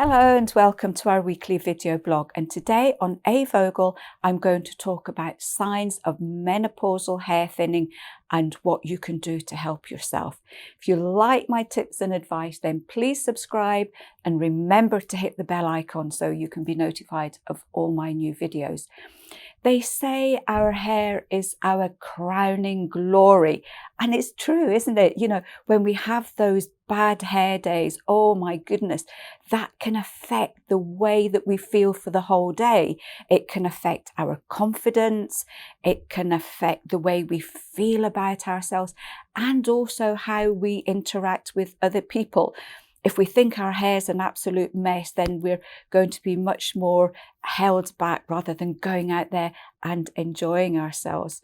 Hello and welcome to our weekly video blog, and today on A Vogel I'm going to talk about signs of menopausal hair thinning and what you can do to help yourself. If you like my tips and advice, then please subscribe and remember to hit the bell icon so you can be notified of all my new videos. They say our hair is our crowning glory, and it's true, isn't it? You know, when we have those bad hair days, oh my goodness, that can affect the way that we feel for the whole day. It can affect our confidence, it can affect the way we feel about ourselves, and also how we interact with other people. If we think our hair's an absolute mess, then we're going to be much more held back rather than going out there and enjoying ourselves.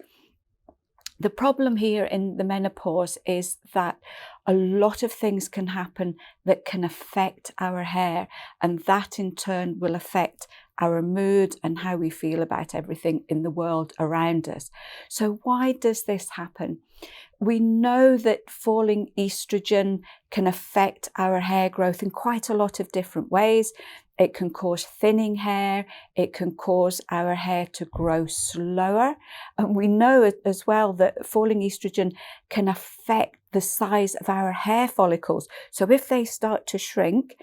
The problem here in the menopause is that a lot of things can happen that can affect our hair, and that in turn will affect our mood and how we feel about everything in the world around us. So why does this happen? We know that falling estrogen can affect our hair growth in quite a lot of different ways. It can cause thinning hair, it can cause our hair to grow slower. And we know as well that falling estrogen can affect the size of our hair follicles. So if they start to shrink,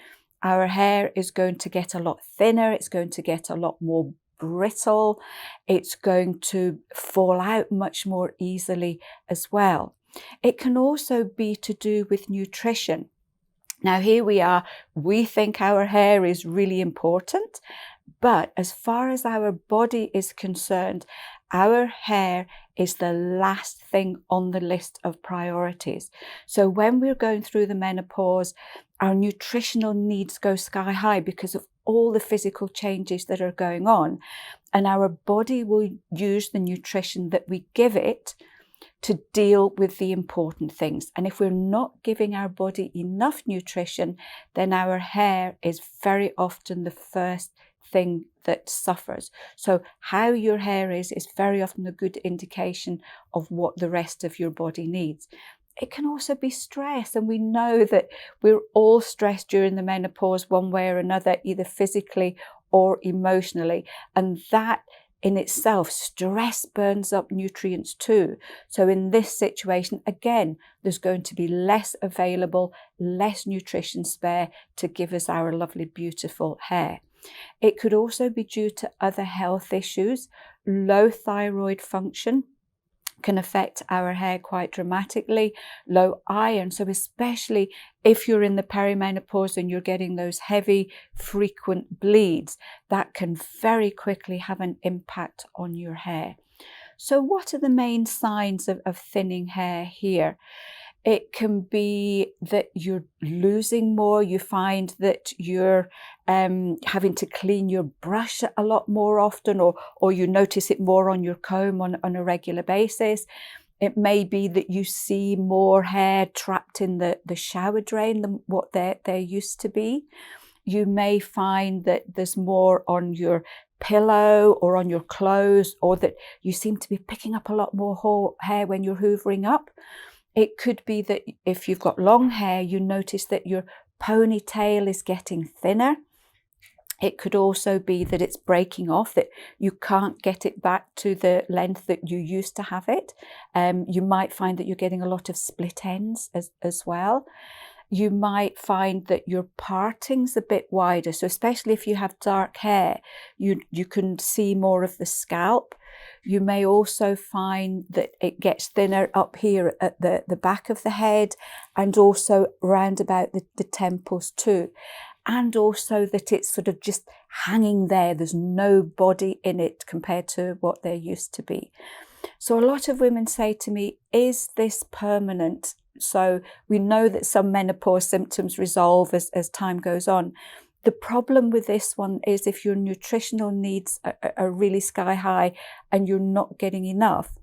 our hair is going to get a lot thinner, it's going to get a lot more brittle, it's going to fall out much more easily as well. It can also be to do with nutrition. Now here we are, we think our hair is really important, but as far as our body is concerned, our hair is the last thing on the list of priorities. So when we're going through the menopause, our nutritional needs go sky high because of all the physical changes that are going on, and our body will use the nutrition that we give it to deal with the important things. And if we're not giving our body enough nutrition, then our hair is very often the first thing that suffers. So how your hair is very often a good indication of what the rest of your body needs. It can also be stress, and we know that we're all stressed during the menopause one way or another, either physically or emotionally, and that in itself, stress burns up nutrients too. So in this situation, again, there's going to be less available, less nutrition spare to give us our lovely, beautiful hair. It could also be due to other health issues. Low thyroid function can affect our hair quite dramatically. Low iron, so especially if you're in the perimenopause and you're getting those heavy, frequent bleeds, that can very quickly have an impact on your hair. So what are the main signs of thinning hair here? It can be that you're losing more. You find that you're having to clean your brush a lot more often, or you notice it more on your comb on a regular basis. It may be that you see more hair trapped in the shower drain than what there used to be. You may find that there's more on your pillow or on your clothes, or that you seem to be picking up a lot more hair when you're hoovering up. It could be that if you've got long hair, you notice that your ponytail is getting thinner. It could also be that it's breaking off, that you can't get it back to the length that you used to have it. You might find that you're getting a lot of split ends as well. You might find that your parting's a bit wider. So especially if you have dark hair, you can see more of the scalp. You may also find that it gets thinner up here at the back of the head, and also round about the temples too. And also that it's sort of just hanging there. There's no body in it compared to what there used to be. So a lot of women say to me, is this permanent? So we know that some menopause symptoms resolve as time goes on. The problem with this one is if your nutritional needs are really sky high and you're not getting enough,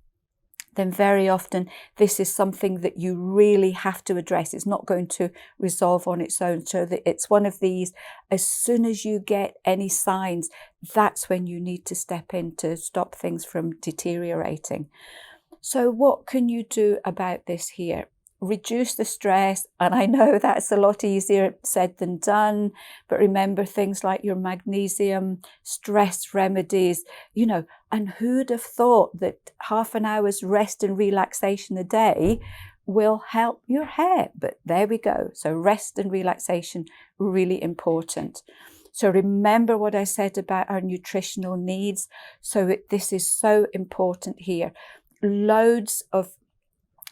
then very often this is something that you really have to address. It's not going to resolve on its own. So that it's one of these, as soon as you get any signs, that's when you need to step in to stop things from deteriorating. So what can you do about this here? reduce the stress. And I know that's a lot easier said than done, but remember things like your magnesium, stress remedies, and who'd have thought that half an hour's rest and relaxation a day will help your hair? But there we go. So rest and relaxation, really important. So remember what I said about our nutritional needs. So this is so important here. Loads of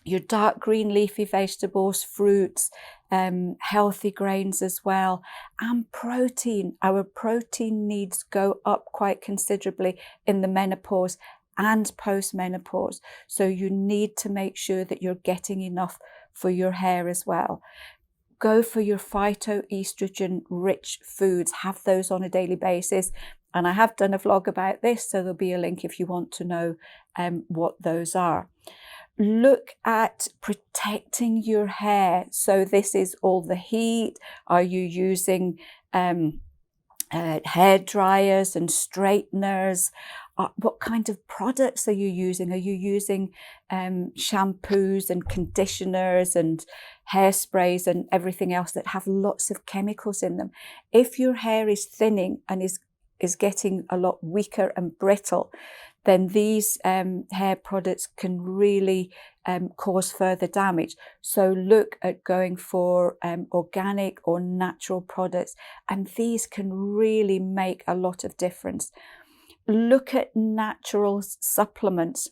your dark green leafy vegetables, fruits, healthy grains as well, and protein. Our protein needs go up quite considerably in the menopause and post-menopause. So you need to make sure that you're getting enough for your hair as well. Go for your phytoestrogen rich foods. Have those on a daily basis. And I have done a vlog about this, so there'll be a link if you want to know what those are. Look at protecting your hair. So this is all the heat. Are you using hair dryers and straighteners? What kind of products are you using? Are you using shampoos and conditioners and hairsprays and everything else that have lots of chemicals in them? If your hair is thinning and is getting a lot weaker and brittle, then these hair products can really cause further damage. So look at going for organic or natural products, and these can really make a lot of difference. Look at natural supplements.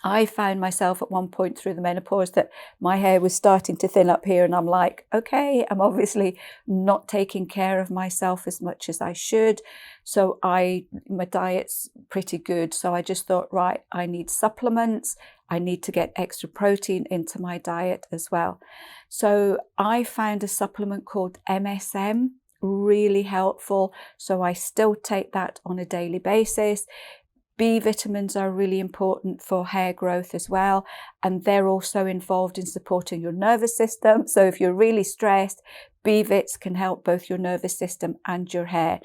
I found myself at one point through the menopause that my hair was starting to thin up here, and I'm like, okay, I'm obviously not taking care of myself as much as I should. So my diet's pretty good. So I just thought, right, I need supplements. I need to get extra protein into my diet as well. So I found a supplement called MSM, really helpful. So I still take that on a daily basis. B vitamins are really important for hair growth as well, and they're also involved in supporting your nervous system. So if you're really stressed, B vits can help both your nervous system and your hair.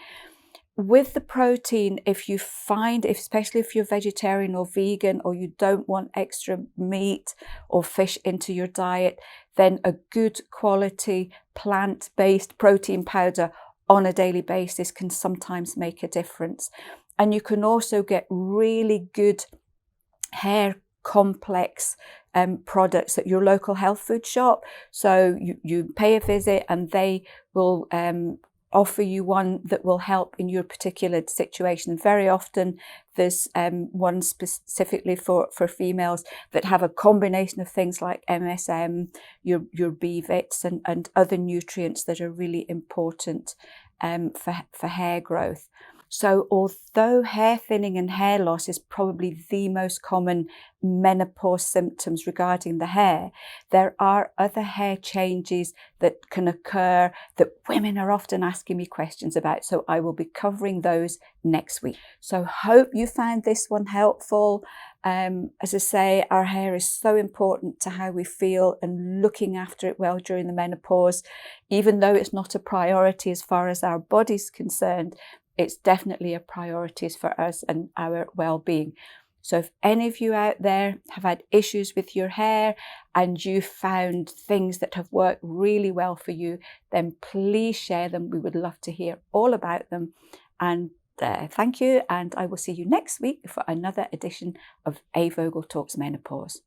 With the protein, if you find, especially if you're vegetarian or vegan, or you don't want extra meat or fish into your diet, then a good quality plant-based protein powder on a daily basis can sometimes make a difference. And you can also get really good hair complex products at your local health food shop. So you pay a visit and they will offer you one that will help in your particular situation. Very often there's one specifically for females that have a combination of things like MSM, your B vits and other nutrients that are really important for hair growth. So although hair thinning and hair loss is probably the most common menopause symptoms regarding the hair, there are other hair changes that can occur that women are often asking me questions about. So I will be covering those next week. So hope you found this one helpful. As I say, our hair is so important to how we feel, and looking after it well during the menopause, even though it's not a priority as far as our body's concerned, it's definitely a priority for us and our well-being. So if any of you out there have had issues with your hair and you found things that have worked really well for you, then please share them. We would love to hear all about them. And thank you. And I will see you next week for another edition of A. Vogel Talks Menopause.